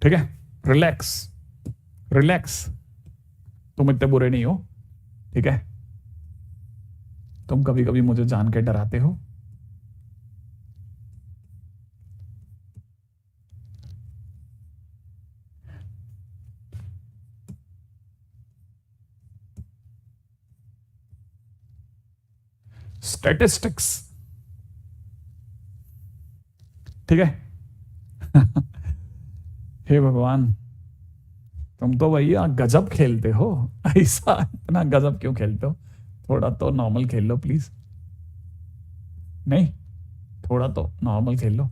ठीक है, relax relax, तुम इतने बुरे नहीं हो, ठीक है। तुम कभी कभी मुझे जान के डराते हो। स्टैटिस्टिक्स, ठीक है। हे भगवान, तुम तो भैया गजब खेलते हो। ऐसा इतना गजब क्यों खेलते हो? थोड़ा तो नॉर्मल खेल लो प्लीज। नहीं, थोड़ा तो नॉर्मल खेल लो,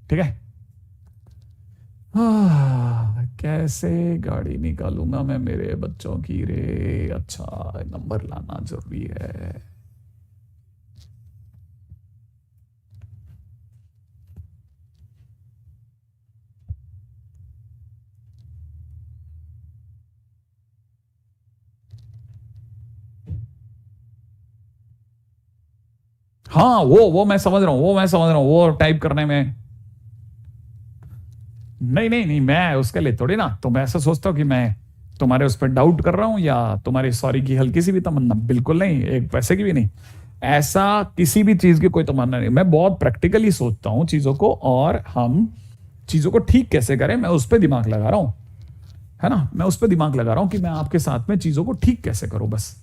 ठीक है। कैसे गाड़ी निकालूंगा मैं मेरे बच्चों की रे? अच्छा, नंबर लाना जरूरी है। हाँ, वो मैं समझ रहा हूँ, वो मैं समझ रहा हूँ, वो टाइप करने में। नहीं नहीं नहीं, मैं उसके लिए थोड़ी ना, तुम ऐसा सोचते हो कि मैं तुम्हारे उस पर डाउट कर रहा हूं या तुम्हारी सॉरी की हल्की सी भी तमन्ना? बिल्कुल नहीं, एक पैसे की भी नहीं। ऐसा किसी भी चीज की कोई तमन्ना नहीं। मैं बहुत प्रैक्टिकली सोचता हूं चीजों को, और हम चीजों को ठीक कैसे करें, मैं उस पर दिमाग लगा रहा हूं, है ना। मैं उस पर दिमाग लगा रहा हूं कि मैं आपके साथ में चीजों को ठीक कैसे करूं, बस।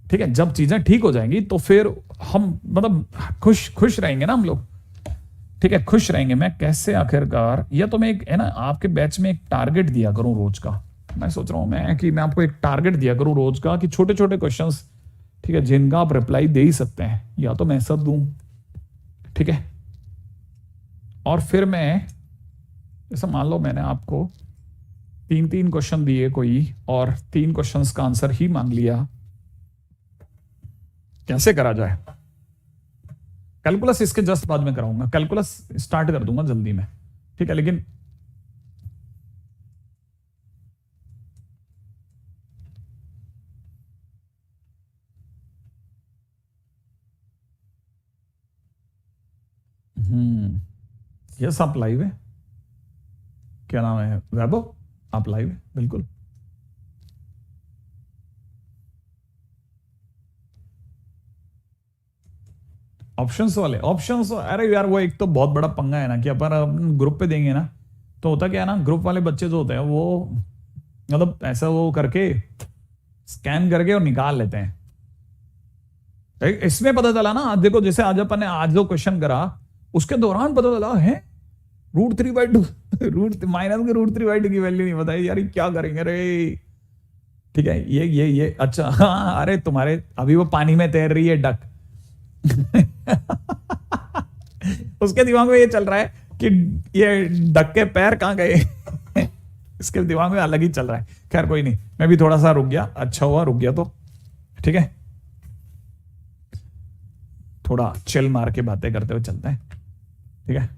ठीक है, जब चीजें ठीक हो जाएंगी तो फिर हम मतलब खुश खुश रहेंगे ना हम लोग। ठीक है, खुश रहेंगे। मैं कैसे आखिरकार, या तो मैं एक है ना आपके बैच में एक टारगेट दिया करूं रोज का। मैं सोच रहा हूं मैं कि मैं आपको एक टारगेट दिया करूं रोज का, कि छोटे छोटे क्वेश्चंस, ठीक है, जिनका आप रिप्लाई दे ही सकते हैं, या तो मैं सब दूं, ठीक है। और फिर मैं, जैसे मान लो मैंने आपको तीन तीन क्वेश्चन दिए कोई, और तीन क्वेश्चंस का आंसर ही मांग लिया, कैसे करा जाए? कैलकुलस इसके जस्ट बाद में कराऊंगा, कैलकुलस स्टार्ट कर दूंगा जल्दी में, ठीक है। लेकिन यस, आप लाइव है? क्या नाम है? वैभव, आप लाइव है बिल्कुल। ऑप्शंस वाले ऑप्शंस, अरे यार वो एक तो बहुत बड़ा पंगा है ना, कि अपन ग्रुप पे देंगे ना, तो होता क्या है ना, ग्रुप वाले बच्चे जो होते हैं वो मतलब ऐसा वो करके स्कैन करके और निकाल लेते हैं। इसमें पता चला ना, आज देखो, जैसे आज अपन ने आज जो क्वेश्चन करा, उसके दौरान पता चला है √3/2, रूट माइनस के √3/2 की वैल्यू नहीं बताई यार, ये क्या करेंगे रे? ठीक है, ये अच्छा, हाँ, अरे तुम्हारे अभी वो पानी में तैर रही है डक। उसके दिमाग में ये चल रहा है कि ये डक के पैर कहां गए। इसके दिमाग में अलग ही चल रहा है। खैर कोई नहीं, मैं भी थोड़ा सा रुक गया, अच्छा हुआ रुक गया तो, ठीक है। थोड़ा चिल मार के बातें करते हुए चलते हैं, ठीक है।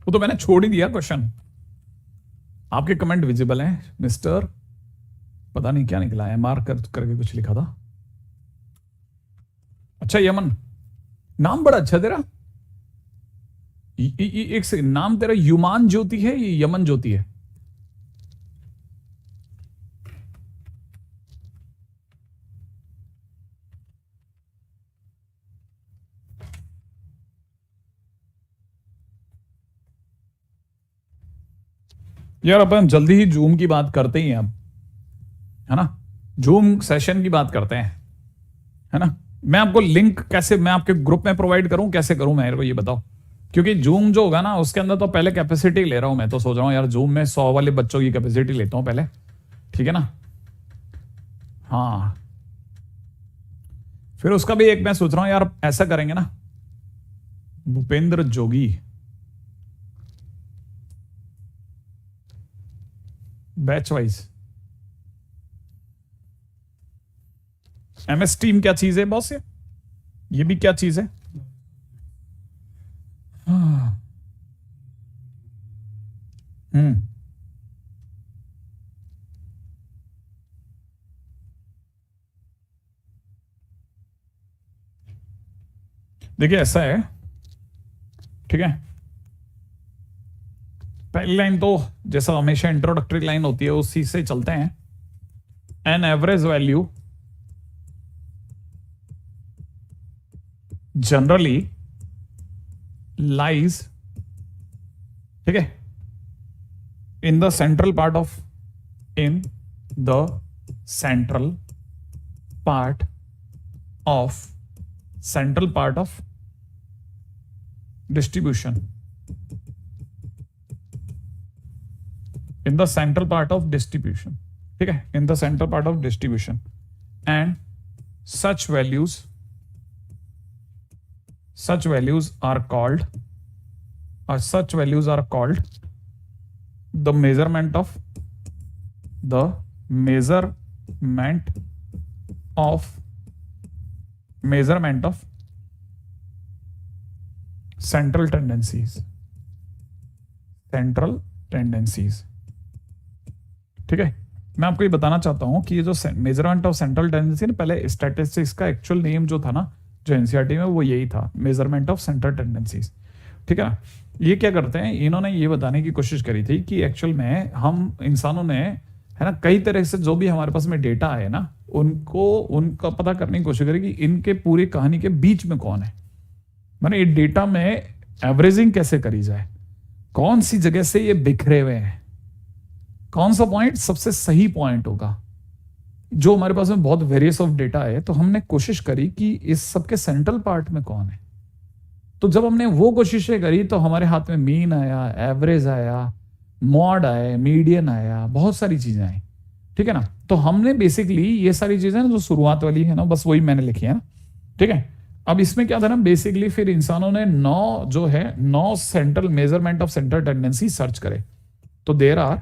वो तो मैंने छोड़ ही दिया क्वेश्चन, आपके कमेंट विजिबल हैं मिस्टर, पता नहीं क्या निकला है, मार करके कुछ लिखा था। अच्छा यमन, नाम बड़ा अच्छा तेरा। एक सेकंड, नाम तेरा युमान ज्योति है, ये यमन ज्योति है? यार अपन जल्दी ही जूम की बात करते ही हैं अब, है ना। जूम सेशन की बात करते हैं, है ना। मैं आपको लिंक कैसे मैं आपके ग्रुप में प्रोवाइड करूं, कैसे करूं मेरे को ये बताओ। क्योंकि जूम जो होगा ना उसके अंदर तो पहले कैपेसिटी ले रहा हूं, मैं तो सोच रहा हूं यार जूम में 100 वाले बच्चों की कैपेसिटी लेता हूं पहले, ठीक है ना। हाँ, फिर उसका भी एक मैं सोच रहा हूं यार, ऐसा करेंगे ना, भूपेंद्र जोगी, बैच वाइज। MS टीम क्या चीज है बॉस? ये भी क्या चीज है? हाँ। हम्म देखिए ऐसा है, ठीक है, पहली लाइन तो जैसा हमेशा इंट्रोडक्टरी लाइन होती है उसी से चलते हैं। An average value generally lies, ठीक है, in the central part of, in the central part of, central part of distribution, in the central part of distribution, ठीक है, in the central part of distribution, and such values are called the measurement of central tendencies, ठीक है। मैं आपको ये बताना चाहता हूं कि ये जो मेजरमेंट ऑफ सेंट्रल टेंडेंसी ना, पहले स्टैटिस्टिक्स का एक्चुअल नेम जो था ना, जो एनसीईआरटी में, वो यही था, मेजरमेंट ऑफ सेंट्रल टेंडेंसीज, ठीक है ना। ये क्या करते हैं, इन्होंने ये बताने की कोशिश करी थी कि एक्चुअल में हम इंसानों ने, है ना, कई तरह से जो भी हमारे पास में डेटा है ना, उनका पता करने की कोशिश करी कि इनके पूरी कहानी के बीच में कौन है, माने ये डेटा में एवरेजिंग कैसे करी जाए, कौन सी जगह से ये बिखरे हुए हैं, कौन सा पॉइंट सबसे सही पॉइंट होगा। जो हमारे पास में बहुत वेरियस ऑफ डेटा है, तो हमने कोशिश करी कि इस सबके सेंट्रल पार्ट में कौन है। तो जब हमने वो कोशिशें करी तो हमारे हाथ में मीन आया, एवरेज आया, मॉड आया, मीडियन आया, बहुत सारी चीजें आई, ठीक है ना। तो हमने बेसिकली ये सारी चीजें ना, जो शुरुआत वाली है ना, बस वही मैंने लिखी है ना, ठीक है। अब इसमें क्या था ना, बेसिकली फिर इंसानों ने 9 central measurement of central tendency search करे। तो देयर आर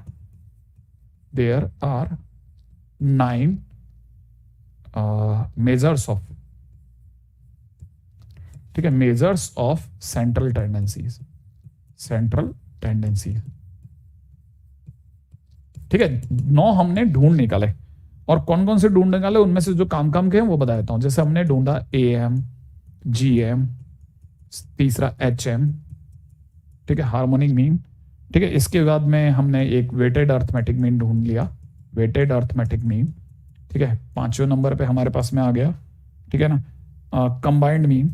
9 मेजर्स ऑफ, ठीक है, मेजर्स ऑफ सेंट्रल टेंडेंसीज, ठीक है। 9 हमने ढूंढ निकाले, और कौन कौन से ढूंढ निकाले, उनमें से जो काम के हैं वो बता देता हूं। जैसे हमने ढूंढा AM, GM, तीसरा HM, ठीक है, हार्मोनिक मीन, ठीक है। इसके बाद में हमने एक वेटेड अर्थमेटिक मीन ढूंढ लिया, वेटेड अर्थमेटिक मीन, ठीक है। 5वें नंबर पे हमारे पास में आ गया, ठीक है ना, कंबाइंड मीन,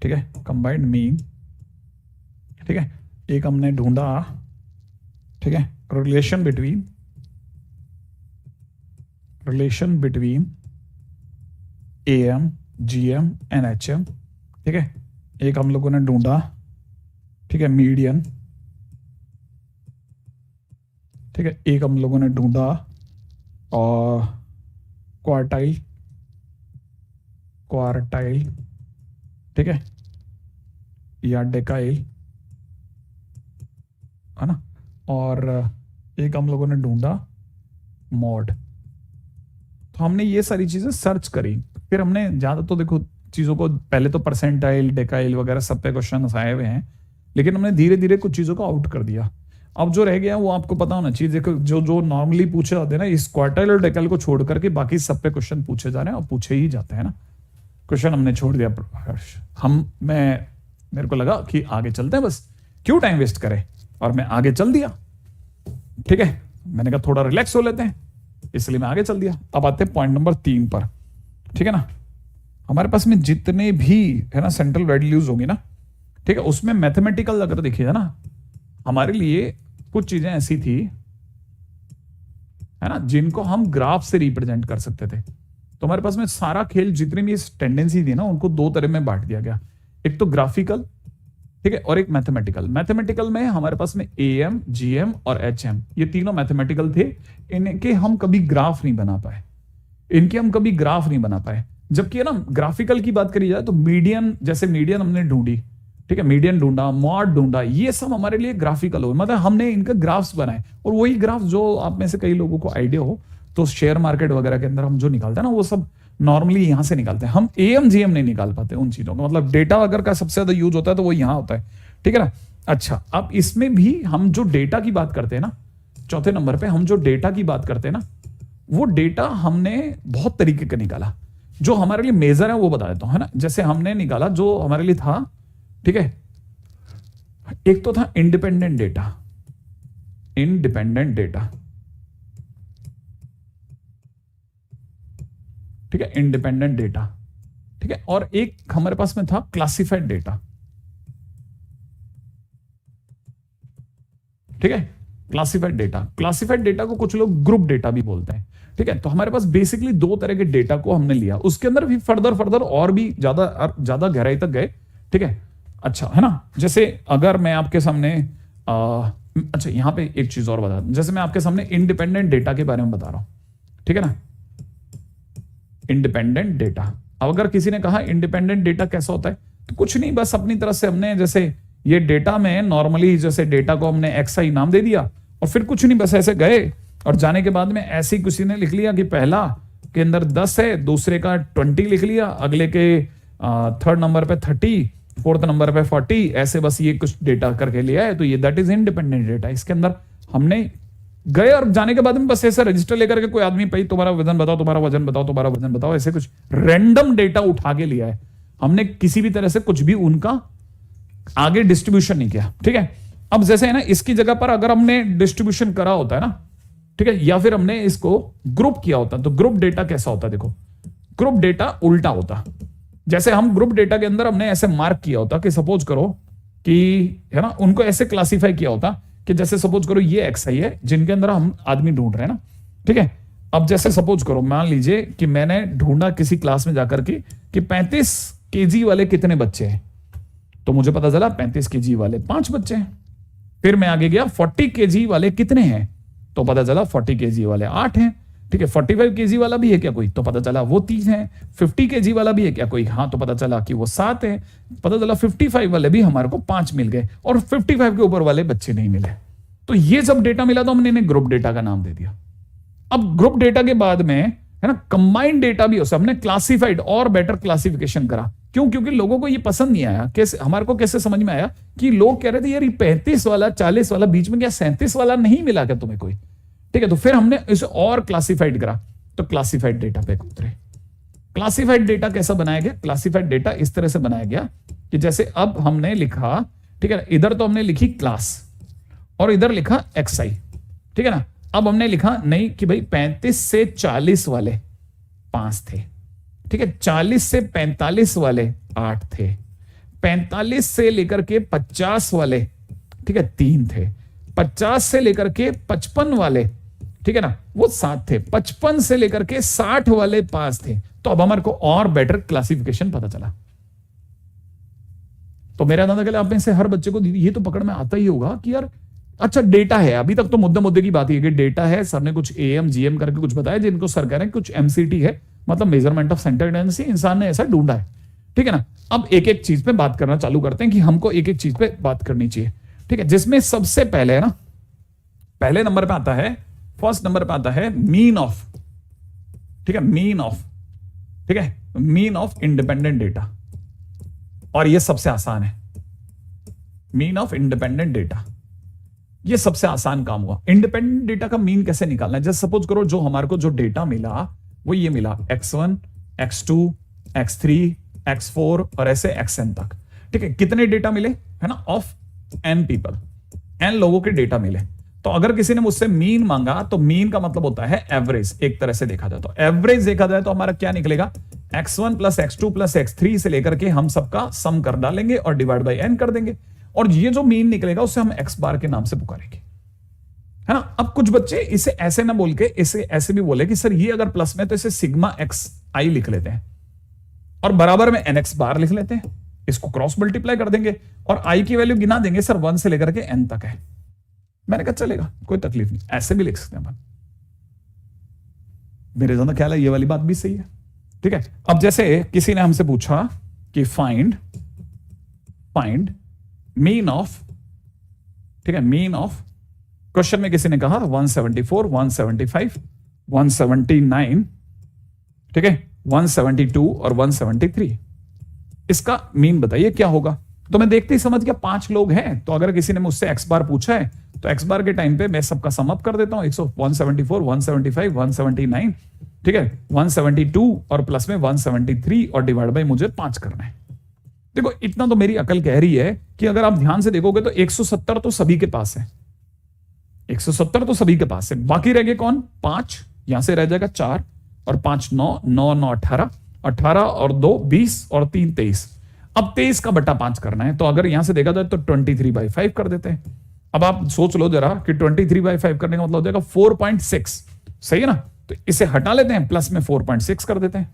ठीक है, कंबाइंड मीन, ठीक है। एक हमने ढूंढा, ठीक है, relation between AM, GM and HM, ठीक है। एक हम लोगों ने ढूंढा, ठीक है, मीडियन, ठीक है। एक हम लोगों ने ढूंढा और क्वार्टाइल, ठीक है, या डेकाइल, है ना। और एक हम लोगों ने ढूंढा मॉड। तो हमने ये सारी चीजें सर्च करी। फिर हमने ज्यादा तो देखो चीजों को, पहले तो परसेंटाइल, डेकाइल वगैरह सब पे क्वेश्चन आए हुए हैं, लेकिन हमने धीरे धीरे कुछ चीजों को आउट कर दिया। अब जो रह गया वो आपको पता होना चाहिए। देखो जो नॉर्मली पूछे जाते हैं ना, इस क्वार्टाइल और डेकाइल को छोड़ करके बाकी सब पे क्वेश्चन पूछे जा रहे हैं, और पूछे ही जाते हैं ना। क्वेश्चन हमने छोड़ दिया, मेरे को लगा कि आगे चलते हैं, बस क्यों टाइम वेस्ट करें, और मैं आगे चल दिया, ठीक है। मैंने कहा थोड़ा रिलैक्स हो लेते हैं, इसलिए मैं आगे चल दिया। अब आते हैं पॉइंट नंबर 3 पर, ठीक है ना। हमारे पास में जितने भी है ना सेंट्रल वैल्यूज होंगी ना, ठीक है, उसमें मैथमेटिकल अगर देखिए ना, हमारे लिए कुछ चीजें ऐसी थी, है ना, जिनको हम ग्राफ से रिप्रेजेंट कर सकते थे। तो हमारे पास में सारा खेल, जितनी भी टेंडेंसी थी ना, उनको 2 तरह में बांट दिया गया। एक तो ग्राफिकल, ठीक है, और एक मैथमेटिकल। मैथमेटिकल में हमारे पास में AM, GM और HM, ये तीनों मैथमेटिकल थे। इनके हम कभी ग्राफ नहीं बना पाए, जबकि है ना ग्राफिकल की बात करी जाए तो मीडियन, जैसे मीडियन हमने ढूंढी, ठीक है, मीडियन ढूंढा, मॉड ढूंढा, ये सब हमारे लिए ग्राफिकल हो, मतलब हमने इनका ग्राफ्स बनाए। और वही ग्राफ जो आप में से कई लोगों को आइडिया हो, तो शेयर मार्केट वगैरह के अंदर हम जो निकालते हैं ना, वो सब नॉर्मली यहां से निकालते हैं। हम AM, GM नहीं निकाल पाते उन चीजों का, मतलब डेटा अगर का सबसे ज्यादा यूज होता है तो वो यहां होता है, ठीक है ना। अच्छा, अब इसमें भी हम जो डेटा की बात करते हैं ना, 4थे नंबर पे हम जो डेटा की बात करते हैं ना, वो डेटा हमने बहुत तरीके का निकाला। जो हमारे लिए मेजर है वो बता देता हूं, है ना। जैसे हमने निकाला जो हमारे लिए था, ठीक है, एक तो था इंडिपेंडेंट डेटा, इंडिपेंडेंट डेटा, ठीक है, इंडिपेंडेंट डेटा, ठीक है, और एक हमारे पास में था क्लासिफाइड डेटा, ठीक है, क्लासिफाइड डेटा। क्लासिफाइड डेटा को कुछ लोग ग्रुप डेटा भी बोलते हैं, ठीक है। तो हमारे पास बेसिकली दो तरह के डेटा को हमने लिया, उसके अंदर भी फर्दर और भी ज्यादा गहराई तक गए, ठीक है। अच्छा, है ना। जैसे अगर मैं आपके सामने अच्छा यहां पे एक चीज और बता दूं, जैसे मैं आपके सामने इंडिपेंडेंट डेटा के बारे में बता रहा हूं, ठीक है ना, इंडिपेंडेंट डेटा। अब अगर किसी ने कहा इंडिपेंडेंट डेटा कैसा होता है, तो कुछ नहीं, बस अपनी तरफ से हमने जैसे ये डेटा में नॉर्मली जैसे डेटा को हमने XI नाम दे दिया और फिर कुछ नहीं, बस ऐसे गए और जाने के बाद में ऐसे ही किसी ने लिख लिया कि पहला के अंदर 10 है, दूसरे का 20 लिख लिया, अगले के थर्ड नंबर पे 30, फोर्थ नंबर पे 40, ऐसे बस ये कुछ डेटा करके लिया है, तो ये दैट इज इंडिपेंडेंट डेटा। इसके अंदर हमने गए और जाने के बाद में बस ऐसे रजिस्टर लेकर के कोई आदमी भाई तुम्हारा वजन बताओ, तुम्हारा वजन बताओ, तुम्हारा वजन बताओ, ऐसे कुछ रैंडम डेटा उठा के लिया है हमने, किसी भी तरह से कुछ भी उनका आगे डिस्ट्रीब्यूशन नहीं किया, ठीक है। अब जैसे है ना, इसकी जगह पर अगर हमने डिस्ट्रीब्यूशन करा होता है ना, ठीक है, या फिर हमने इसको ग्रुप किया होता, तो ग्रुप डेटा कैसा होता, देखो ग्रुप डेटा उल्टा होता। जैसे हम ग्रुप डेटा के अंदर हमने ऐसे मार्क किया होता कि सपोज करो कि, है ना, उनको ऐसे क्लासिफाई किया होता कि जैसे सपोज करो ये XI है जिनके अंदर हम आदमी ढूंढ रहे हैं ना, ठीक है। अब जैसे सपोज करो, मान लीजिए कि मैंने ढूंढा किसी क्लास में जाकर के कि 35 kg वाले कितने बच्चे हैं, तो मुझे पता चला 35 kg वाले 5 बच्चे हैं। फिर मैं आगे गया 40 kg वाले कितने हैं, तो पता चला 40 kg वाले 8 हैं, ठीक है। 45 kg वाला भी है क्या कोई, तो पता चला वो 3 है। 50 kg वाला भी है क्या कोई, हाँ, तो पता चला कि वो 7 है। पता चला 55 वाले भी हमारे को 5 मिल गए और 55 के ऊपर वाले बच्चे नहीं मिले। तो ये जब डेटा मिला तो हमने इन्हें ग्रुप डेटा का नाम दे दिया। अब ग्रुप डेटा के बाद में, है ना, कंबाइंड डेटा भी हो, हमने क्लासिफाइड और बेटर क्लासिफिकेशन करा। क्यों? क्योंकि लोगों को ये पसंद नहीं आया। कैसे हमारे को कैसे समझ में आया कि लोग कह रहे थे यार ये 35 वाला 40 वाला बीच में क्या 37 वाला नहीं मिला क्या तुम्हें कोई, ठीक है। तो फिर हमने इसे और क्लासिफाइड करा, तो क्लासिफाइड डेटा पे उतरे। क्लासिफाइड डेटा कैसा बनाया गया? क्लासिफाइड डेटा इस तरह से बनाया गया कि जैसे अब हमने लिखा, ठीक है, इधर तो हमने लिखी क्लास और इधर लिखा XI, ठीक है ना। अब हमने लिखा नहीं कि भाई 35 से 40 वाले 5 थे, ठीक है, 40 से 45 वाले 8 थे, 45 से लेकर के 50 वाले, ठीक है, 3 थे, 50 से लेकर के 55 वाले, ठीक है ना, वो 7 थे, 55 से लेकर के 60 वाले 5 थे। तो अब हमारे को और बेटर क्लासिफिकेशन पता चला। तो मेरा अंदाजा है आप में से हर बच्चे को ये तो पकड़ में आता ही होगा कि यार अच्छा डेटा है। अभी तक तो मुद्दे की बात है कि डेटा है, सर ने कुछ AM GM करके कुछ बताया, जिनको सर कह रहे हैं कुछ MCT है, मतलब मेजरमेंट ऑफ सेंटर टेंडेंसी, इंसान ने ऐसा ढूंढा है, ठीक है ना। अब एक एक चीज पे बात करना चालू करते हैं कि हमको एक एक चीज पे बात करनी चाहिए, ठीक है। जिसमें सबसे पहले है ना, पहले नंबर पे आता है, फर्स्ट नंबर पे आता है मीन ऑफ, ठीक है, मीन ऑफ, ठीक है, मीन ऑफ इंडिपेंडेंट डेटा। और ये सबसे आसान है, मीन ऑफ इंडिपेंडेंट डेटा, ये सबसे आसान काम हुआ। इंडिपेंडेंट डेटा का मीन कैसे निकालना है? जैसे सपोज करो जो हमारे को जो डेटा मिला वो ये मिला X1 X2 X3 X4 और ऐसे Xn तक, ठीक है। कितने डेटा मिले, है ना, ऑफ n पीपल, n लोगों के डेटा मिले। तो अगर किसी ने मुझसे मीन मांगा तो मीन का मतलब होता है एवरेज। एक तरह से देखा जाए तो एवरेज देखा जाए तो हमारा क्या निकलेगा, X1 plus X2 plus X3 से लेकर के हम सबका सम कर डालेंगे और डिवाइड बाई n कर देंगे, और ये जो मीन निकलेगा उसे हम x बार के नाम से पुकारेंगे, है ना। अब कुछ बच्चे इसे ऐसे ना बोल के इसे ऐसे भी बोले कि सर ये अगर प्लस में तो इसे सिग्मा XI लिख लेते हैं और बराबर में nx बार लिख लेते हैं, इसको क्रॉस मल्टीप्लाई कर देंगे और i की वैल्यू गिना देंगे, सर 1 से लेकर के n तक है। मैंने कहा चलेगा, कोई तकलीफ नहीं, ऐसे भी लिख सकते हैं अपन। मेरे ज्यादा ख्याल है ये वाली बात भी सही है, ठीक है। अब जैसे किसी ने हमसे पूछा कि फाइंड मीन ऑफ, ठीक है, मीन ऑफ, क्वेश्चन में किसी ने कहा 174 175 179, ठीक है, 172 और 173, इसका मीन बताइए क्या होगा। तो मैं देखते ही समझ गया 5 लोग हैं, तो अगर किसी ने मुझसे x बार पूछा है तो x बार के टाइम पे मैं सबका सम अप कर देता हूं, 174 175 179, ठीक है, 172 और प्लस में 173 और डिवाइड बाय मुझे 5 करना है। देखो इतना तो मेरी अकल कह रही है कि अगर आप ध्यान से देखोगे तो 170 तो सभी के पास है, 170 तो सभी के पास है। बाकी रह गए कौन? 5, यहां से रह जाएगा 4 और 5 9, 9 9 18, 18 और 2 20 और 3 23। अब 23 का बटा 5 करना है, तो अगर यहां से देखा जाए तो 23/5 कर देते हैं। अब आप सोच लो जरा कि 23/5 करने का मतलब हो जाएगा 4.6, सही है ना? तो इसे हटा लेते हैं, प्लस में 4.6 कर देते हैं,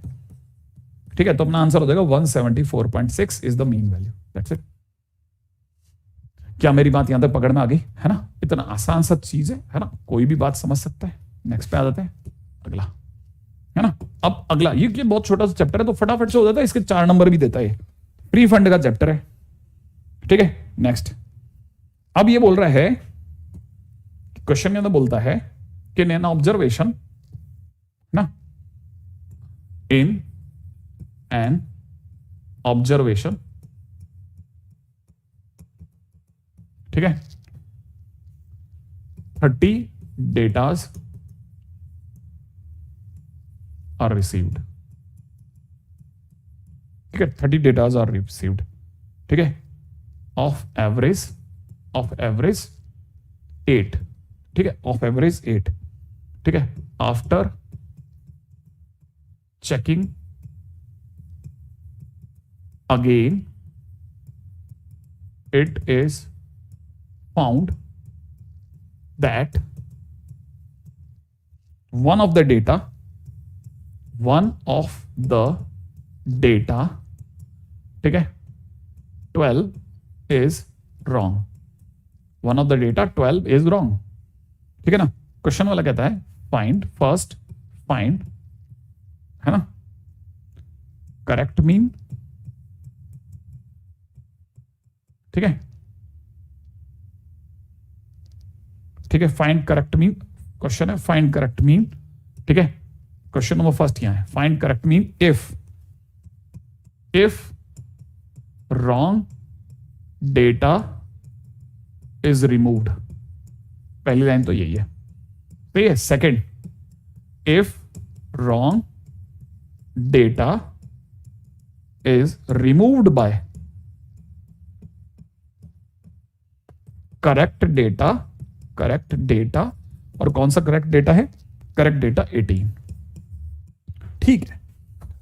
ठीक है? तो अपना आंसर हो जाएगा 174.6 is the mean value. That's it. क्या मेरी बात यहां तक पकड़ में आ गई है ना? इतना आसान सा चीज है ना? कोई भी बात समझ सकता है। नेक्स्ट पे आ जाते हैं, अगला, है ना? अब अगला ये बहुत छोटा सा चैप्टर है तो फटाफट से हो जाता है, इसके 4 नंबर भी देता है। प्री फंड का चैप्टर है, ठीक है? नेक्स्ट, अब ये बोल रहा है, क्वेश्चन के अंदर बोलता है कि एन ऑब्जर्वेशन ना, इन एन ऑब्जर्वेशन, ठीक है, 30 डेटाज आर रिसीव्ड, ठीक है, 30 डेटाज आर रिसीव्ड, ठीक है, ऑफ एवरेज 8, ठीक है, ऑफ एवरेज 8, ठीक है, after checking again it is found that one of the data, ठीक है, 12 is wrong, one of the data 12 is wrong, ठीक है ना? क्वेश्चन वाला कहता है फाइंड है ना, करेक्ट मीन, ठीक है, ठीक है, फाइंड करेक्ट मीन, क्वेश्चन है फाइंड करेक्ट मीन, ठीक है, क्वेश्चन नंबर फर्स्ट यहां है, find correct mean if wrong data is removed. पहली लाइन तो यही है, ठीक है। Second, if wrong data is removed by correct data, और कौन सा करेक्ट डेटा है? करेक्ट डेटा 18, ठीक है।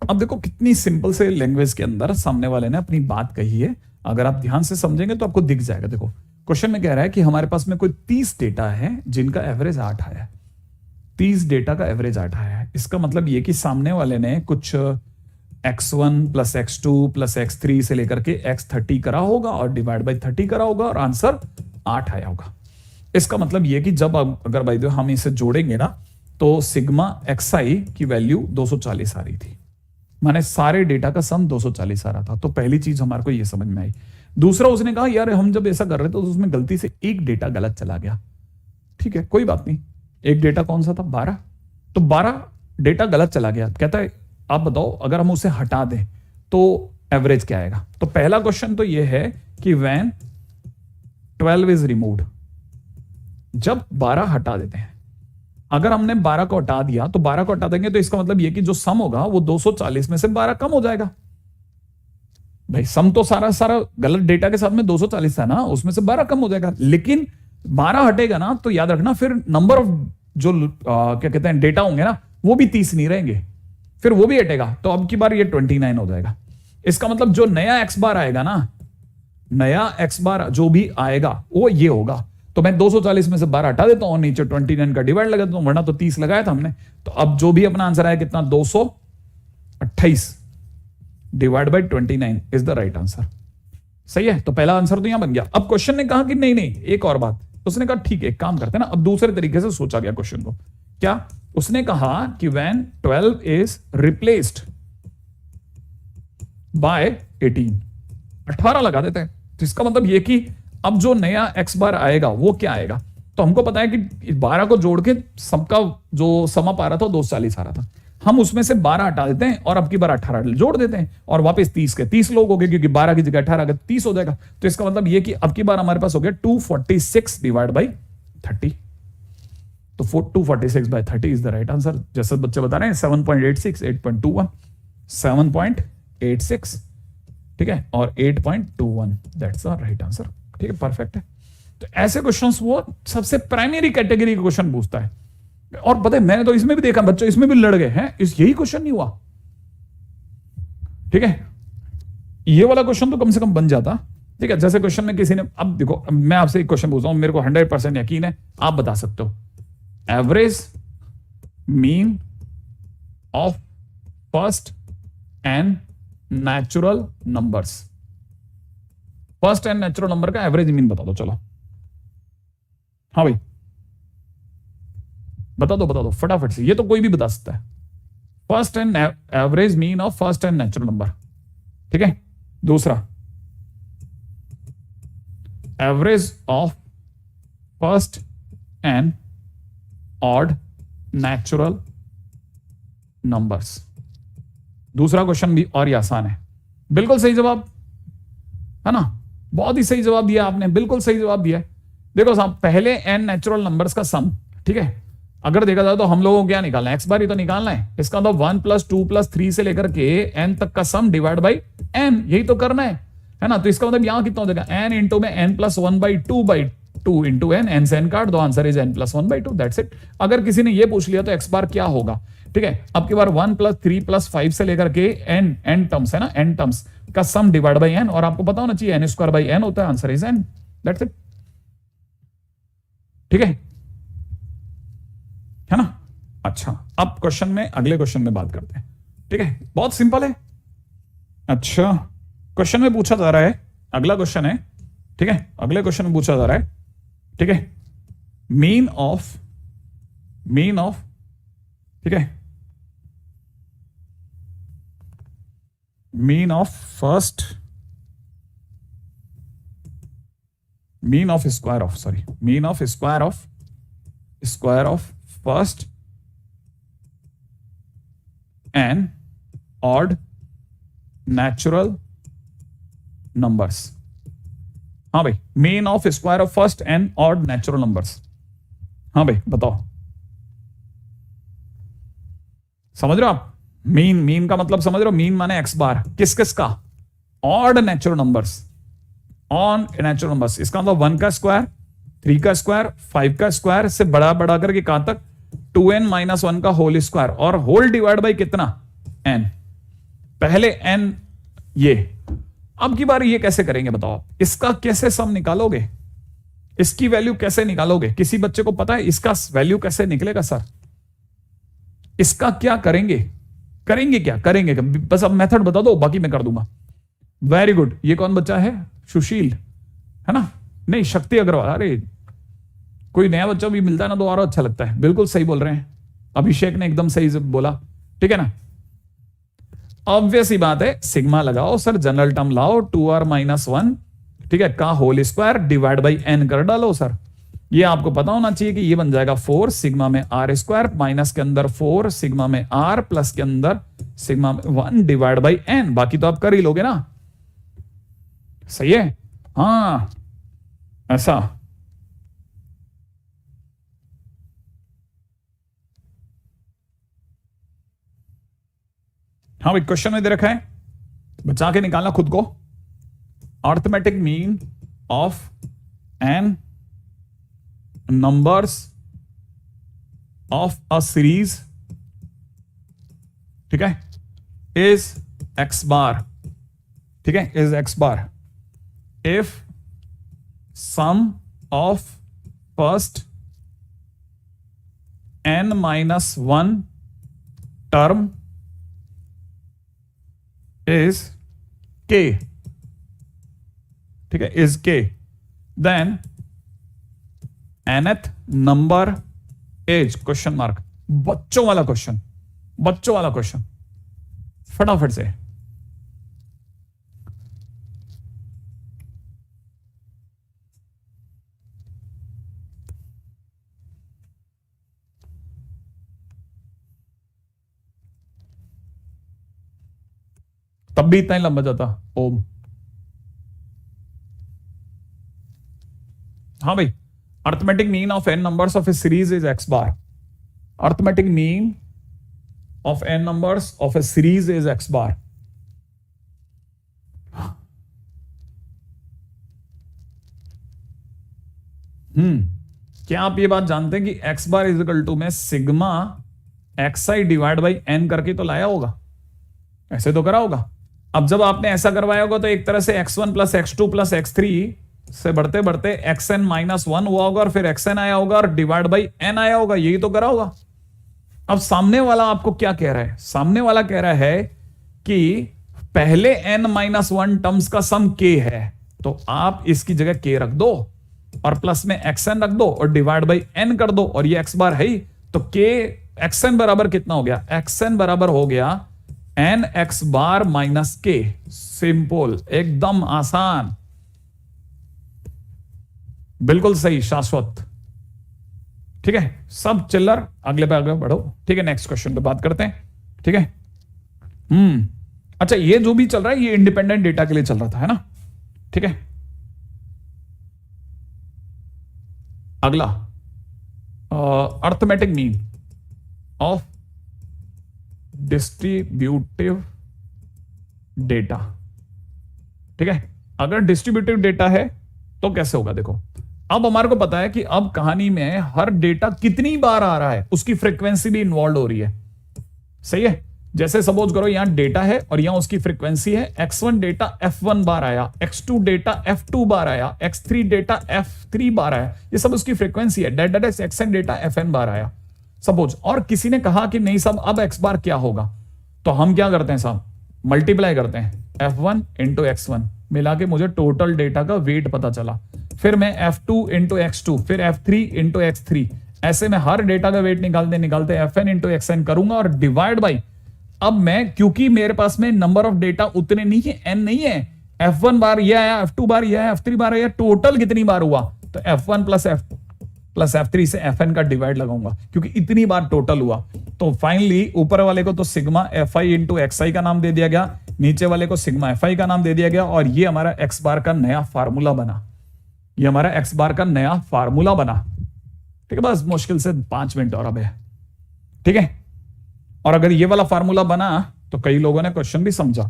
अब देखो कितनी सिंपल से लैंग्वेज के अंदर सामने वाले ने अपनी बात कही है। अगर आप ध्यान से समझेंगे तो आपको दिख जाएगा। देखो क्वेश्चन में कह रहा है कि हमारे पास में कोई 30 डेटा है जिनका एवरेज 8 आया है, 30 डेटा का एवरेज 8 आया है। इसका मतलब ये कि सामने वाले ने कुछ x1 plus x2 plus x3 से लेकर के x30 करा होगा और डिवाइड बाई 30 करा होगा और आंसर 8 आया होगा। इसका मतलब ये कि जब अगर भाई हम इसे जोड़ेंगे ना तो सिग्मा xi की वैल्यू 240 आ रही थी, माने सारे डेटा का सम 240 आ रहा था। तो पहली चीज हमारे को ये समझ में आई। दूसरा, उसने कहा यार हम जब ऐसा कर रहे थे तो उसमें गलती से एक डेटा गलत चला गया। ठीक है, कोई बात नहीं। एक डेटा कौन सा था? 12। तो 12 डेटा गलत चला गया। कहता है आप बताओ अगर हम उसे हटा दें तो एवरेज क्या आएगा? तो पहला क्वेश्चन तो यह है कि व्हेन 12 इज रिमूव्ड, जब 12 हटा देते हैं, अगर हमने 12 को हटा दिया तो 12 को हटा देंगे तो इसका मतलब यह कि जो सम होगा वो 240 में से 12 कम हो जाएगा। भाई सम तो सारा गलत डेटा के साथ में 240 था ना, उसमें से 12 कम हो जाएगा। लेकिन 12 हटेगा ना तो याद रखना फिर नंबर ऑफ जो क्या कहते हैं डेटा होंगे ना वो भी 30 नहीं रहेंगे, फिर वो भी हटेगा। तो अब की बार ये 29 हो जाएगा। इसका मतलब जो नया x बार आएगा ना, नया x बार जो भी आएगा वो ये होगा। तो मैं 240 में से 12 हटा देता हूं, नीचे 29 का डिवाइड लगा देता हूं, वरना तो 30 लगाया था हमने। तो अब जो भी अपना आंसर आया कितना? 228 divide by 29 is the right answer. सही है, तो पहला आंसर तो यहां बन गया। अब क्वेश्चन ने कहा कि नहीं एक और बात। उसने कहा ठीक है, एक काम करते हैं ना, अब दूसरे तरीके से सोचा गया क्वेश्चन को। क्या? उसने कहा कि व्हेन 12 इज रिप्लेस्ड बाय 18, 18 लगा देते हैं। तो इसका मतलब ये कि अब जो नया x बार आएगा वो क्या आएगा? तो हमको पता है कि 12 को जोड़ के सबका जो समअप आ रहा था 240 आ रहा था, हम उसमें से 12 हटा देते हैं और अब की बार 18 जोड़ देते हैं और वापस 30 के 30 लोग हो गए, क्योंकि 12 की जगह 18 का 30 हो जाएगा। तो इसका मतलब ये कि अब की बार हमारे पास हो गया 246 डिवाइड बाई 30। तो 246/30 इज द राइट आंसर। जैसे बच्चे बता रहे हैं 7.86, 8.21, 7.86, ठीक है, और 8.21, दैट्स द राइट आंसर। ठीक है, परफेक्ट है। तो ऐसे क्वेश्चंस वो सबसे प्राइमरी कैटेगरी के क्वेश्चन पूछता है। और पता है मैंने तो इसमें भी देखा बच्चों, इसमें भी लड़ गए हैं, यही क्वेश्चन नहीं हुआ। ठीक है, ये वाला क्वेश्चन तो कम से कम बन जाता। ठीक है, जैसे क्वेश्चन में किसी ने, अब देखो मैं आपसे एक क्वेश्चन पूछ रहा हूं, मेरे को 100% यकीन है आप बता सकते हो। Average mean of first and natural numbers, first and natural number का एवरेज मीन बता दो। चलो हाँ भाई बता दो फटाफट से, ये तो कोई भी बता सकता है। First and average mean of first and natural number. ठीक है, दूसरा average of first and odd natural numbers. दूसरा क्वेश्चन भी और ही आसान है, बिल्कुल सही जवाब है ना, बहुत ही सही जवाब दिया आपने, बिल्कुल सही जवाब दिया। देखो साहब, पहले एन नेचुरल नंबर्स का सम, ठीक है, अगर देखा जाए तो हम लोगों को क्या निकालना है, एक्स बार ही तो निकालना है। इसका मतलब 1 + 2 + 3 से लेकर के एन तक का सम डिवाइड बाई एन, यही तो करना है ना। तो इसका मतलब यहां कितना हो जाएगा, एन इंटू में n plus 1/2 into n, n से एन काट दो, answer is n+1/2, that's it. अगर किसी ने ये पूछ लिया तो एक्स बार क्या होगा, ठीक है, अब की बार 1 + 3 + 5 से लेकर के एन टर्म्स है ना, एन टर्म्स का सम डिवाइड बाई एन, और आपको पता होना चाहिए n² होता है, answer is n, that's it. ठीक है ना। अच्छा, अब क्वेश्चन में, अगले क्वेश्चन में बात करते हैं। ठीक है, बहुत सिंपल है। अच्छा, क्वेश्चन में पूछा जा रहा है, अगला क्वेश्चन है, ठीक है, अगले क्वेश्चन में पूछा जा रहा है, ठीक है, मीन ऑफ, ठीक है, mean of first, mean of square of first and odd natural numbers. हाँ भाई, mean of square of first and odd natural numbers. हाँ भाई बताओ, समझ रहे हो आप? मीन का मतलब समझ रहे हो? मीन माने एक्स बार, किस का? Odd natural numbers, on natural numbers. इसका मतलब 1 का स्क्वायर, 3 का स्क्वायर, 5 का स्क्वायर से बड़ा करके कहां तक, 2n - 1 का होल स्क्वायर, और होल डिवाइड बाई कितना, n। पहले n, ये अब की बार ये कैसे करेंगे बताओ? इसका कैसे सम निकालोगे? इसकी वैल्यू कैसे निकालोगे? किसी बच्चे को पता है इसका वैल्यू कैसे निकलेगा? सर इसका क्या करेंगे? करेंगे बस अब मेथड बता दो, बाकी मैं कर दूंगा। Very good. ये कौन बच्चा है? सुशील है ना? नहीं, शक्ति अग्रवाल। अरे कोई नया बच्चा भी मिलता है ना तो और अच्छा लगता है। बिल्कुल सही बोल रहे हैं, अभिषेक ने एकदम सही बोला। ठीक है ना, ऑब्वियस ही बात है, सिग्मा लगाओ सर, जनरल टर्म लाओ, 2r - 1, ठीक है, का whole square divide by n कर डालो सर। ये आपको पता होना चाहिए कि ये बन जाएगा 4 सिग्मा में r², माइनस के अंदर 4 सिग्मा में r, प्लस के अंदर सिग्मा में 1 डिवाइड बाई n। बाकी तो आप कर ही लोगे ना, सही है? हाँ ऐसा। हाँ भाई, क्वेश्चन में दे रखा है, बचा के निकालना खुद को। Arithmetic mean of n numbers of a series, ठीक है, इज एक्स बार, ठीक है, is x bar if sum of first n - 1 term is k, ठीक है, is k, then nth number is question mark. बच्चों वाला क्वेश्चन, फटाफट से। तब भी इतना ही लंबा जाता ओम। हाँ भाई, arithmetic mean of n numbers of a series is x bar. Arithmetic mean of n numbers of a series is x bar. क्या आप ये बात जानते हैं कि x bar is equal to में sigma xi divide by n करके तो लाया होगा, ऐसे तो करा होगा. अब जब आपने ऐसा करवाया होगा तो एक तरह से x1 plus x2 plus x3 से बढ़ते बढ़ते xn माइनस 1 हुआ होगा और फिर xn आया होगा और डिवाइड बाई n आया होगा, यही तो करा होगा. अब सामने वाला आपको क्या कह रहा है? सामने वाला कह रहा है कि पहले n माइनस 1 टर्म्स का सम k है, तो आप इसकी जगह k रख दो और प्लस में xn रख दो और डिवाइड बाई n कर दो, और ये x बार है ही, तो k xn बराबर कितना हो गया? xn बराबर हो गया n x बार माइनस k. सिंपल, एकदम आसान, बिल्कुल सही, शाश्वत. ठीक है, सब चिल्लर. अगले पे आगे बढ़ो. ठीक है, नेक्स्ट क्वेश्चन पे बात करते हैं. ठीक है. अच्छा, ये जो भी चल रहा है ये इंडिपेंडेंट डेटा के लिए चल रहा था, है ना? ठीक है. अगला, arithmetic mean of distributive data. ठीक है, अगर डिस्ट्रीब्यूटिव डेटा है तो कैसे होगा? देखो, अब हमारे को पता है कि अब कहानी में हर डेटा कितनी बार आ रहा है उसकी फ्रीक्वेंसी भी इन्वॉल्व हो रही है. सही है. जैसे सपोज करो यहां डेटा है और यहां उसकी फ्रीक्वेंसी है. x1 डेटा f1 बार आया, x2 डेटा f2 बार आया, x3 डेटा f3 बार आया, ये सब उसकी फ्रीक्वेंसी है. That is xn data fn बार आया सपोज. और किसी ने कहा कि नहीं साहब अब x बार क्या होगा, तो हम क्या करते हैं साहब? मल्टीप्लाई करते हैं f1 इंटू x1, मिला के मुझे टोटल डेटा का वेट पता चला. फिर मैं f2 इंटू x2, फिर f3 इंटू x3, ऐसे में हर डेटा का वेट निकालते निकालते fn इंटू xn करूंगा और डिवाइड बाई. अब मैं, क्योंकि मेरे पास में नंबर ऑफ डेटा उतने नहीं है, n नहीं है, f1 बार ये आया, f2 बार ये आया, f3 बार आया, टोटल कितनी बार हुआ, तो f1 प्लस f3 से fn का डिवाइड लगाऊंगा क्योंकि इतनी बार टोटल हुआ. तो फाइनली ऊपर वाले को तो सिग्मा fi इंटू xi का नाम दे दिया गया, नीचे वाले को सिग्मा fi का नाम दे दिया गया, और ये हमारा x बार का नया फार्मूला बना. ये हमारा x बार का नया फार्मूला बना. ठीक है, बस मुश्किल से 5 मिनट और अब है. ठीक है. और अगर ये वाला फार्मूला बना तो कई लोगों ने क्वेश्चन भी समझा.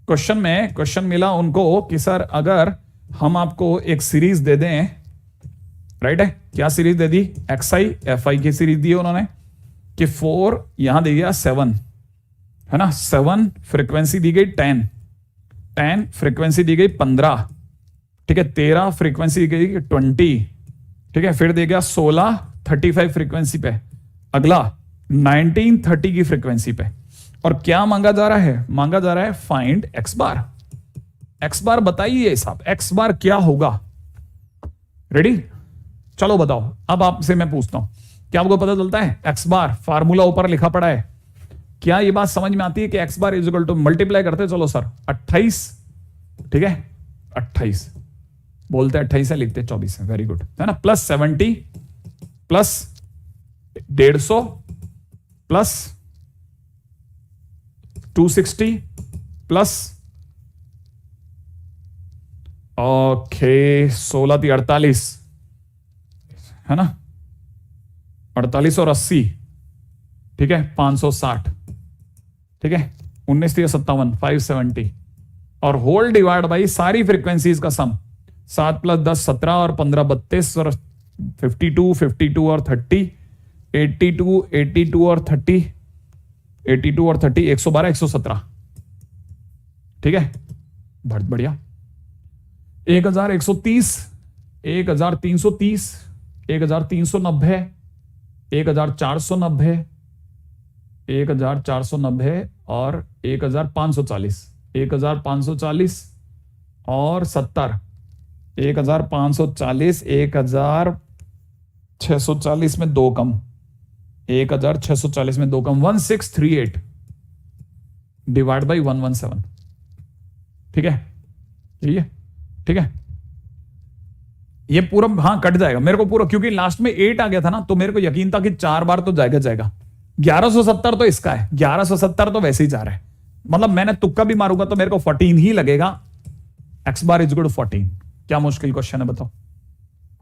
क्वेश्चन मिला उनको कि सर अगर हम आपको एक सीरीज दे दें, राइट है, क्या सीरीज दे दी? xi fi की सीरीज दी उन्होंने कि 4 यहां दे दिया 7, है ना, 7 फ्रीक्वेंसी दी गई 10 फ्रीक्वेंसी दी गई 15, ठीक है, 13 फ्रीक्वेंसी दी गई 20, ठीक है, फिर दे गया 16 35 फ्रीक्वेंसी पे, अगला 19 30 की फ्रीक्वेंसी पे. और क्या मांगा जा रहा है? मांगा जा रहा है फाइंड x बार. x बार बताइए साहब, x बार क्या होगा? रेडी? चलो बताओ. अब आपसे मैं पूछता हूं, क्या आपको पता चलता है x बार? फार्मूला ऊपर लिखा पड़ा है. क्या ये बात समझ में आती है कि x bar is equal to, multiply करते चलो सर, 28, ठीक है, 28 बोलते 28 है, लिखते 24 है, वेरी गुड, है ना, plus 70 plus 150 plus 260 plus okay 16 थी 48, है ना, 48 और 80, ठीक है, 560, ठीक है, 19 थी 57 570, और होल डिवाइड बाई सारी फ्रीक्वेंसीज का सम, 7 प्लस 10 17 और 15 32 और 52 और 30, 82 और 30, 82 और 30 112 117, ठीक है, बहुत बढ़िया. 1130 1330 1390 1490 1490 और 1540 1540 और 70 1540 1640 में 2 कम, 1640 में 2 कम, 1638 डिवाइड बाई 117, ठीक है, यही है, ठीक है. ये पूरा हाँ कट जाएगा मेरे को पूरा, क्योंकि लास्ट में 8 आ गया था ना, तो मेरे को यकीन था कि 4 बार तो जाएगा. 1170 तो इसका है, 1170 तो वैसे ही जा रहा है, मतलब मैंने तुक्का भी मारूंगा तो मेरे को 14 ही लगेगा. x bar is equal to 14. क्या मुश्किल क्वेश्चन है बताओ?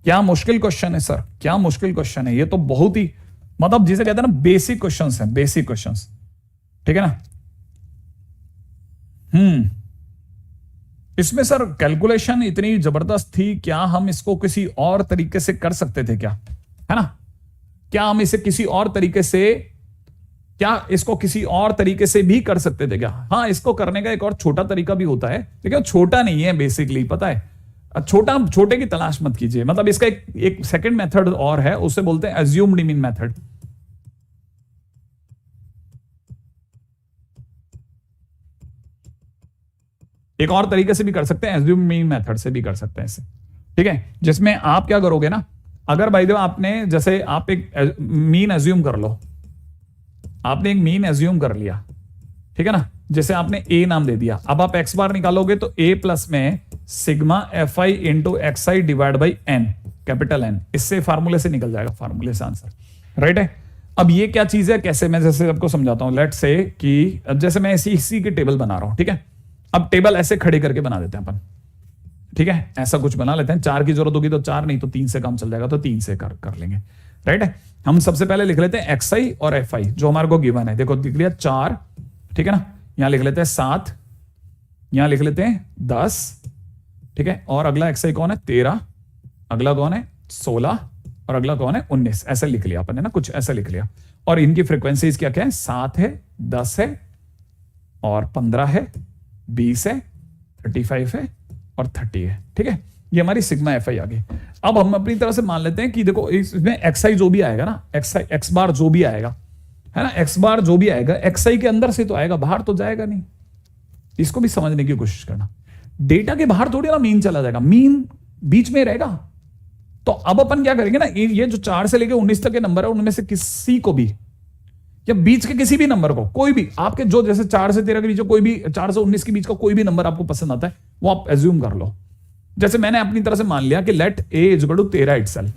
क्या मुश्किल क्वेश्चन है सर, क्या मुश्किल क्वेश्चन है ये तो, बहुत ही मतलब जिसे कहते हैं ना बेसिक क्वेश्चंस हैं, बेसिक क्वेश्चंस, ठीक है ना। इसमें सर कैलकुलेशन इतनी जबरदस्त थी, क्या हम इसको किसी और तरीके से कर सकते थे क्या, है ना? क्या हम इसे किसी और तरीके से, क्या इसको किसी और तरीके से भी कर सकते थे क्या? हाँ, इसको करने का एक और छोटा तरीका भी होता है, लेकिन छोटा नहीं है बेसिकली, पता है। छोटा, छोटे की तलाश मत कीजिए, मतलब इसका एक सेकंड मेथड और है, उसे बोलते हैं अज्यूम्ड मीन मेथड। एक और तरीके से भी कर सकते हैं, अज्यूम्ड मीन मेथड से भी कर सकते हैं इसे, ठीक है। जिसमें आप क्या करोगे ना, अगर भाई देखो आपने, जैसे आप एक मीन अज्यूम कर लो, आपने एक मीन अज्यूम कर लिया, ठीक है ना, जैसे आपने ए नाम दे दिया। अब आप एक्स बार निकालोगे तो ए प्लस में sigma f i into x i divide by n, capital n, इससे फार्मूले से निकल जाएगा, फार्मूले से आंसर, राइट है। अब ये क्या चीज है, कैसे, मैं जैसे आपको समझाता हूं। लेट से कि अब जैसे मैं इसी की टेबल बना रहा हूं, ठीक है। अब टेबल ऐसे खड़े करके बना देते हैं अपन, ठीक है, ऐसा कुछ बना लेते हैं। 4 की जरूरत होगी तो 4, नहीं तो 3 से काम चल जाएगा तो 3 से कर लेंगे, राइट है। हम सबसे पहले लिख लेते हैं एक्स आई और एफ आई जो हमारे को गिवन है। देखो लिख लिया 4, ठीक है ना, यहां लिख लेते हैं 7, यहां लिख लेते हैं 10, ठीक है। और अगला एक्स आई कौन है, 13, अगला कौन है 16, और अगला कौन है 19। ऐसा लिख लिया अपन ने ना, कुछ ऐसा लिख लिया। और इनकी फ्रीक्वेंसीज क्या क्या है, 7 है, 10 है, और 15 है, 20 है, 35 है, और 30 है, ठीक है। ये हमारी सिग्मा एफ आई आ गई। अब हम अपनी तरह से मान लेते हैं कि देखो इसमें एक्स आई जो भी आएगा ना, एक्स बार जो भी आएगा, है ना, एक्स बार जो भी आएगा एक्स आई के अंदर से तो आएगा, बाहर तो जाएगा नहीं। इसको भी समझने की कोशिश करना, डेटा के बाहर थोड़ी ना मीन चला जाएगा, मीन बीच में रहेगा। तो अब अपन क्या करेंगे ना, ये जो 4 से लेकर 19 तक के नंबर है उनमें से किसी को भी, या बीच के किसी भी नंबर को, कोई भी आपके जो जैसे 4 से 13 के बीच का कोई भी, 4 से 19 के बीच का कोई भी नंबर आपको पसंद आता है वो आप एज्यूम कर लो। जैसे मैंने अपनी तरह से मान लिया कि let a is equal to 13 itself,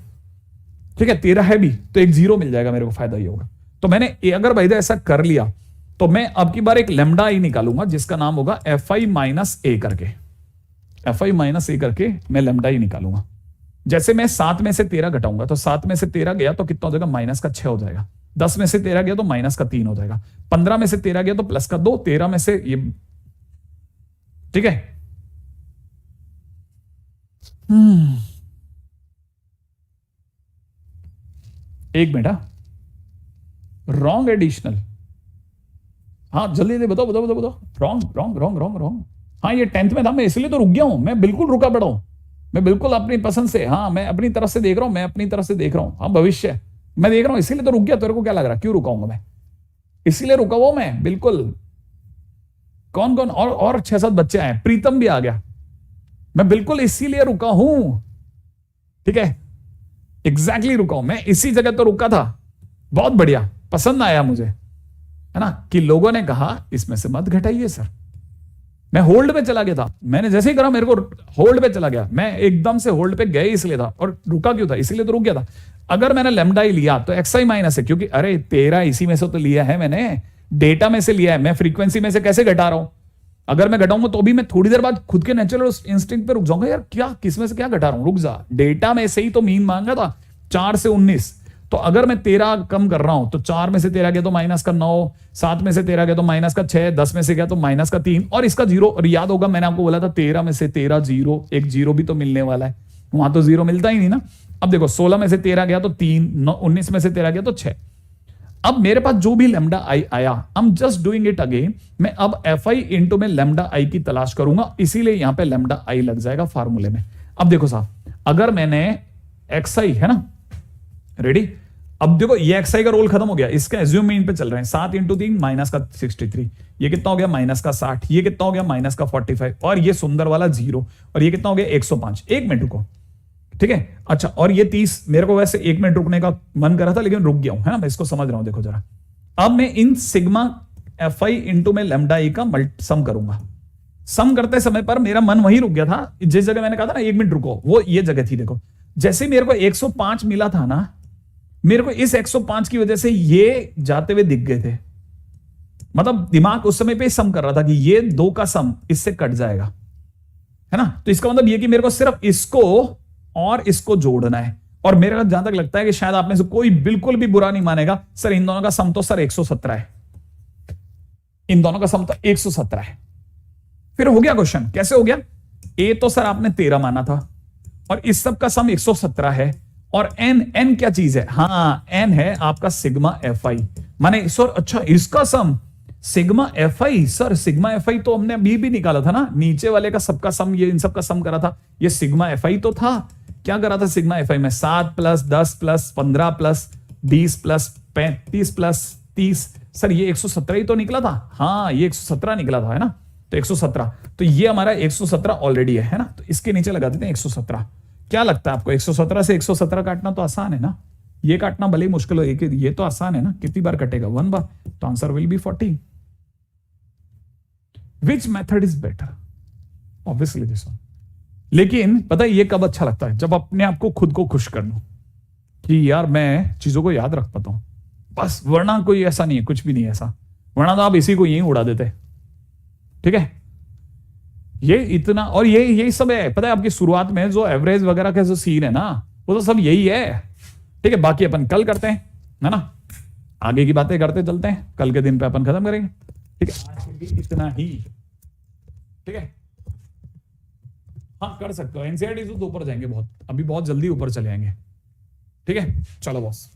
ठीक है। 13 है भी तो एक 0 मिल जाएगा, मेरे को फायदा ही होगा। तो मैंने अगर भाई ऐसा कर लिया तो मैं अब की बार एक लेमडा आई निकालूंगा जिसका नाम होगा एफ आई माइनस ए करके, एफ आई माइनस ए करके मैं लेमडा आई निकालूंगा। जैसे मैं 7 में से 13 घटाऊंगा तो 7 में से 13 गया तो कितना हो जाएगा, माइनस का 6 हो जाएगा। 10 में से 13 गया तो माइनस का 3 हो जाएगा। 15 में से 13 गया तो प्लस का 2, 13 में से ये, ठीक है। एक मिनट, रॉन्ग एडिशनल, हाँ जल्दी जल्दी बताओ बताओ बताओ बताओ। Wrong wrong wrong wrong wrong, हाँ ये 10th में था, मैं इसलिए तो रुक गया हूं, मैं बिल्कुल रुका पड़ा हूं, मैं बिल्कुल अपनी पसंद से, हाँ मैं अपनी तरफ से देख रहा हूं, मैं अपनी तरफ से देख रहा हूं, हाँ भविष्य मैं देख रहा हूं, इसीलिए तो रुक गया। तेरे को क्या लग रहा है क्यों रुकाऊंगा मैं, इसीलिए रुका हुआ मैं बिल्कुल। कौन कौन और 6-7 बच्चे आए, प्रीतम भी आ गया, मैं बिल्कुल इसीलिए रुका हूं, ठीक है, एग्जैक्टली रुका हूं मैं, इसी जगह तो रुका था। बहुत बढ़िया, पसंद आया मुझे, है ना, कि लोगों ने कहा इसमें से मत घटाइए सर। मैं होल्ड पे चला गया था, मैंने जैसे ही करा मेरे को होल्ड पे चला गया, मैं एकदम से होल्ड पे गए इसलिए था, और रुका क्यों था, इसीलिए तो रुक गया था। अगर मैंने लेमडा ही लिया तो एक्स आई माइनस है, क्योंकि अरे 13 इसी में से तो लिया है मैंने, डेटा में से लिया है, मैं फ्रीक्वेंसी में से कैसे घटा रहा हूं। अगर मैं घटाऊंगा तो भी मैं थोड़ी देर बाद खुद के नेचुरल इंस्टिंक्ट पे रुक जाऊंगा, यार क्या किस में से क्या घटा रहा हूं, रुक जा, डेटा में से ही तो मीन मांगा था 4 से 19। तो अगर मैं 13 कम कर रहा हूं तो 4 में से 13 गया तो माइनस का 9, 7 में से 13 गया तो माइनस का 6, 10 में से गया तो माइनस का 3, और इसका 0। और याद होगा मैंने आपको बोला था 13 में से 13 0, एक 0 भी तो मिलने वाला है, वहां तो 0 मिलता ही नहीं ना। अब देखो 16 में से 13 गया तो 3, 19 में से 13 गया तो 6। अब मेरे पास जो भी लेमडा आई आया, I am just doing it again, मैं अब एफ आई इंटू में लेमडा आई की तलाश करूंगा, इसीलिए यहां पे लेमडा आई लग जाएगा फार्मूले में। अब देखो साहब, अगर मैंने एक्स आई है ना, रेडी, अब देखो ये एक्स आई का रोल खत्म हो गया, इसका एज्यूम मीन पे चल रहे हैं। 7 इंटू 3 माइनस का 63, ये कितना हो गया माइनस का 60, ये कितना हो गया माइनस का 45, और ये सुंदर वाला 0, और ये कितना हो गया 105। 1 मिनट रुको, ठीक है, अच्छा, और ये 30, मेरे को वैसे 1 मिनट रुकने का मन कर रहा था लेकिन रुक गया हूं, है ना, मैं इसको समझ रहा हूं। देखो जरा, अब मैं in sigma f i into में लेमडा ई का सम करूंगा। सम करते समय पर मेरा मन वहीं रुक गया था, जिस जगह मैंने कहा था ना 1 मिनट रुको, वो ये जगह थी। देखो जैसे मेरे को 105 मिला था ना, मेरे को इस 105 की वजह से ये जाते हुए दिख गए थे, मतलब दिमाग उस समय पे सम कर रहा था कि ये 2 का सम इससे कट जाएगा, है ना। तो इसका मतलब ये कि मेरे को सिर्फ इसको और इसको जोड़ना है। और मेरे को जहां तक लगता है कि शायद आप में से कोई बिल्कुल भी बुरा नहीं मानेगा, सर इन दोनों का सम तो सर 117 है, इन दोनों का सम तो 117 है। फिर हो गया क्वेश्चन, कैसे हो गया? ए तो सर आपने 13 माना था और इस सब का सम 117 है। और एन क्या चीज है? हाँ, एन है आपका सिग्मा एफ आई। माने सर अच्छा इसका sum sigma f i, sir sigma f i तो हमने अभी भी निकाला था ना, नीचे वाले का सबका सम, ये इन सब का सम करा था, ये सिग्मा एफ आई तो था। क्या करा था सिग्मा एफ आई में? 7 + 10 + 15 + 20 + 35 + 30। सर ये 117 ही तो निकला था। हाँ ये 117 निकला था, है ना? तो 117, तो ये हमारा 117 ऑलरेडी है ना? तो इसके नीचे लगा देते हैं 117। क्या लगता है आपको 117 से 117 काटना तो आसान है ना? ये काटना भले ही मुश्किल हो, ये तो आसान है ना? कितनी बार कटेगा? 1 बार। तो answer will be 40। Which method is better? Obviously this one. लेकिन पता है ये कब अच्छा लगता है? जब अपने आप को खुद को खुश कर लो कि यार मैं चीजों को याद रख पाता हूं बस, वरना कोई ऐसा नहीं है, कुछ भी नहीं है ऐसा, वरना तो आप इसी को यहीं उड़ा देते। ठीक है, ये इतना, और यही सब है। पता है आपकी शुरुआत में जो एवरेज वगैरह का जो सीन है ना, वो तो सब यही है। ठीक है, बाकी अपन कल करते हैं, है ना? आगे की बातें करते चलते हैं, कल के दिन पे अपन खत्म करेंगे। ठीक है, आज के लिए इतना ही। ठीक है, हाँ कर सकते हो। एनसीईआरटी तो ऊपर जाएंगे बहुत, अभी बहुत जल्दी ऊपर चले आएंगे। ठीक है, चलो बॉस।